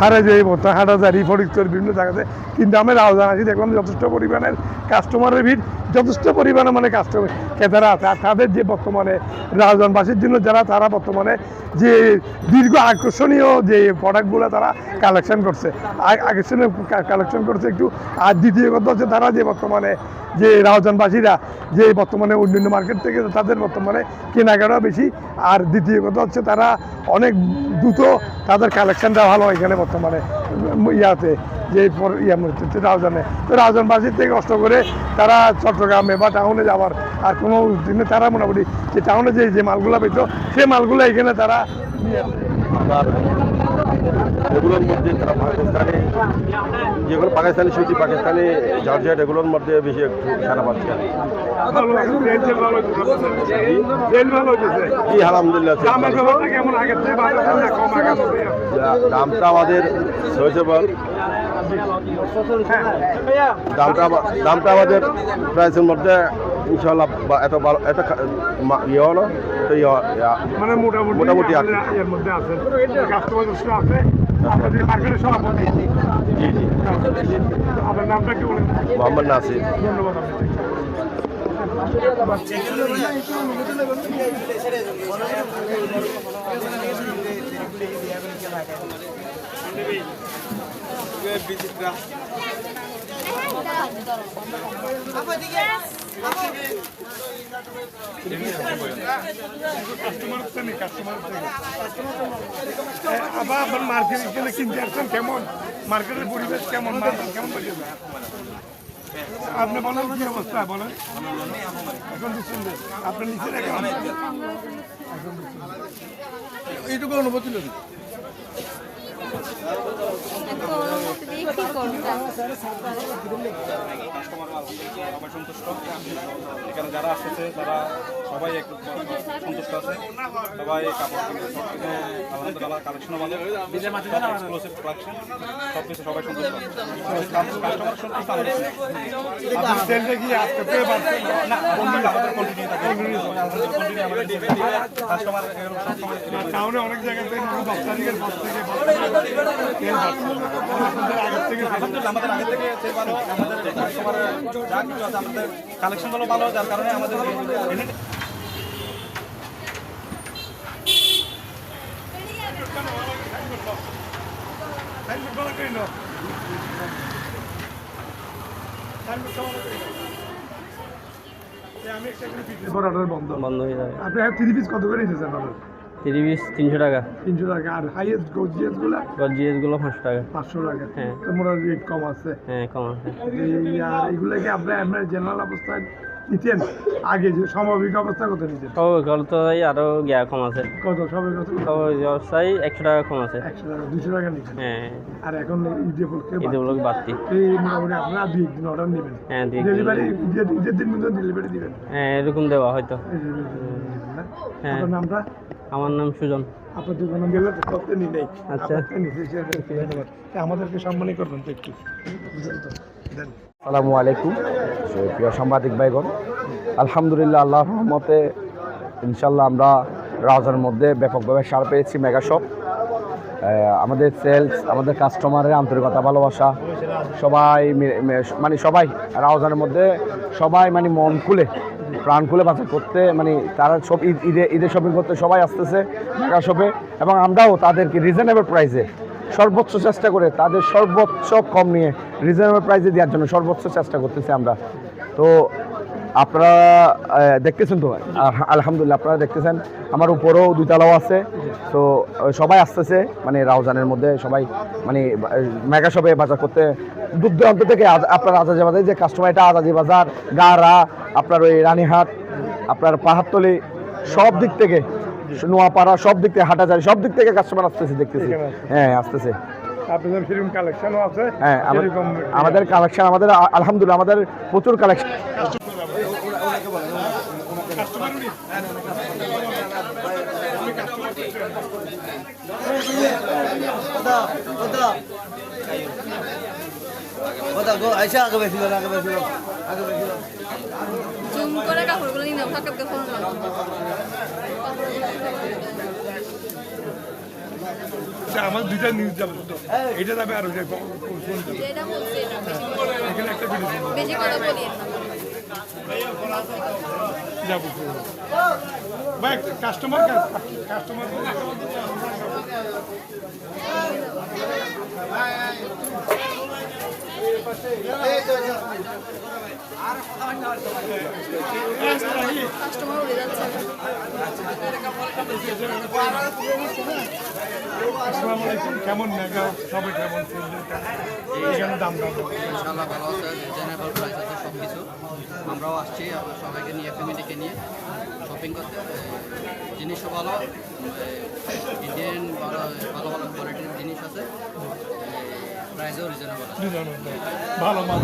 হারে যে হাটাজারি ফরিদপুর বিভিন্ন জায়গাতে, কিন্তু আমি রাউজান আছি দেখলাম যথেষ্ট পরিমাণের কাস্টমারের ভিড়, যথেষ্ট পরিমাণে মানে কাস্টমার ক্রেতারা আছে। আর তাদের যে বর্তমানে রাউজানবাসীর জন্য যারা তারা বর্তমানে যে দীর্ঘ আকর্ষণীয় যে প্রোডাক্টগুলো তারা কালেকশন করছে, আকর্ষণীয় কালেকশন করছে একটু। আর দ্বিতীয় কথা হচ্ছে তারা যে বর্তমানে যে রাউজানবাসীরা যে বর্তমানে অন্যান্য মার্কেট থেকে তাদের বর্তমানে কেনাকাটা বেশি। আর দ্বিতীয় কথা হচ্ছে তারা অনেক দ্রুত তাদের কালেকশনটা ভালো এখানে বর্তমানে ইয়াতে যে রাউজানে। তো রাউজানবাসীর থেকে কষ্ট করে তারা চট্টগ্রামে বা টাউনে যাওয়ার আর কোনো দিনে তারা মোটামুটি যে টাউনে যে মালগুলো পেত সেই মালগুলো এখানে তারা এগুলোর মধ্যে তারা পাকিস্তানি যেগুলো পাকিস্তানি সুতি পাকিস্তানি জর্জেট এগুলোর মধ্যে বেশি একটু সারা পাচ্ছে। জি আলহামদুলিল্লাহ, দামটা আমাদের দামটা আমাদের প্রাইসের মধ্যে ইনশাল্লাহ এত ভালো এত ইয়েও না, মানে মোটামুটি আছে। জি জি, আপনার নামটা কি বলেন? মোহাম্মদ নাসির। ধন্যবাদ। আবার মার্কেটের জন্য কিনতে আসছেন, কেমন মার্কেটের পরিবেশ কেমন কেমন আপনি বলেন কি অবস্থা বলেন? এখন দিচ্ছেন আপনি নিচে এখন এইটুকু অনুভূতি নেই। এখানে যারা আসতেছে তারা সবাই সন্তুষ্ট আছে, সবাই কাপড় আলহামদুলিল্লাহ কালেকশনও ভালো, এক্সক্লুসিভ কালেকশন সবকিছু সবাই সন্তুষ্ট আছে। কাস্টমার সন্তুষ্ট আমরা অনেক জায়গায় আমাদের আগে থেকে আমাদের যা কিছু আছে আমাদের কালেকশনগুলো ভালো, যার কারণে আমাদের বন্ধ হয়ে যাবে। আপনি 3 পিস কত করে নিতেছেন? 3 পিস 300 টাকা। 300 টাকা। আর হাইয়েস্ট গর্জিয়াস গুলো 500 টাকা। 500 টাকা। হ্যাঁ, তো মোটামুটি রেট কম আছে। হ্যাঁ কম আছে। আর এগুলো কি আপনার জেনারেল অবস্থায় নিতেন আগে, যে স্বাভাবিক অবস্থা কত নিতেন? স্বাভাবিক তো আরো কম আছে। কত স্বাভাবিক অবস্থায় 100 টাকা কম আছে। 100 টাকা 200 টাকা নিতেন। হ্যাঁ, আর এখন ঈদের বাড়তি মোটামুটি আপনারা 2 দিন অর্ডার নেবেন। হ্যাঁ, ডেলিভারি ঈদের দিন মধ্যে ডেলিভারি দিবেন। হ্যাঁ, এরকম দেওয়া হয়তো। হ্যাঁ, আপনার নামটা? আমার নাম সুজন। আপনার দোকানে গেলে করতে নি নেই। আচ্ছা, আমাদেরকে সম্মানই করবেন তো একটু। আসসালামু আলাইকুম প্রিয় সাংবাদিক ভাইগণ, আলহামদুলিল্লাহ আল্লাহর রহমতে ইনশাল্লাহ আমরা রাউজানের মধ্যে ব্যাপকভাবে সাড়া পেয়েছি। মেগা শপ আমাদের সেলস, আমাদের কাস্টমারের আন্তরিকতা, ভালোবাসা, সবাই মানে সবাই রাউজানের মধ্যে সবাই মানে মন খুলে প্রাণ খুলে বাজার করতে, মানে তারা সব ঈদের শপিং করতে সবাই আসতেছে মেগা শপে। এবং আমরাও তাদেরকে রিজনেবল প্রাইসে সর্বোচ্চ চেষ্টা করে তাদের সর্বোচ্চ কম নিয়ে রিজনেবল প্রাইসে দেওয়ার জন্য সর্বোচ্চ চেষ্টা করতেছি আমরা। তো আপনারা দেখতেছেন তো আলহামদুলিল্লাহ, আপনারা দেখতেছেন আমার উপরেও 2 তলাও আছে। তো সবাই আসতেছে মানে রাউজানের মধ্যে সবাই মানে মেগা শপে বাজার করতে দূর দূরান্ত থেকে। আপনার আজাদি বাজার যে কাস্টমার, এটা আজাদি বাজার, গাড়া, আপনার ওই রানীহাট, আপনার পাহাড়তলি, সব দিক থেকে নোয়াপাড়া, সব দিক থেকে হাটাজারি, সব দিক থেকে কাস্টমার আসতেছে দেখতেছি। হ্যাঁ আসতেছে। আপনাদের সেরকম কালেকশনও আছে? হ্যাঁ, আমাদের কালেকশন, আমাদের আলহামদুলিল্লাহ আমাদের প্রচুর কালেকশন। জুম করে কাপড়গুলো নিয়ে নাও, আচ্ছা আমার দুইটা নিউজ যাবে শুধু এটা যাবে আর ওইটা কোন যাবে যেটা বলছে এটা এখানে একটা ভিডিও বেশি কথা বলিয়েন না যাবো ভাই কাস্টমার কাস্টমার উড়ে যাচ্ছে আসসালামু আলাইকুম কেমন মেগা সবাই কেমন এখানে দাম দাম ইনশাআল্লাহ ভালো আছে রিজনেবল প্রাইস আছে সব কিছু আমরাও আসছি আপনার সবাইকে নিয়ে ফ্যামিলিকে নিয়ে শপিং করতে জিনিসও ভালো ইন্ডিয়ান ভালো ভালো ভালো কোয়ালিটির জিনিস আছে প্রাইসও রিজনেবল আছে ভালো মাল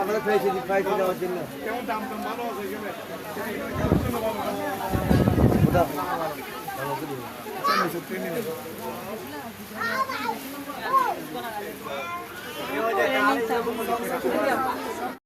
আমরা পেয়েছি পাইছি যাওয়ার জন্য কেমন দাম দাম ভালো আছে এখানে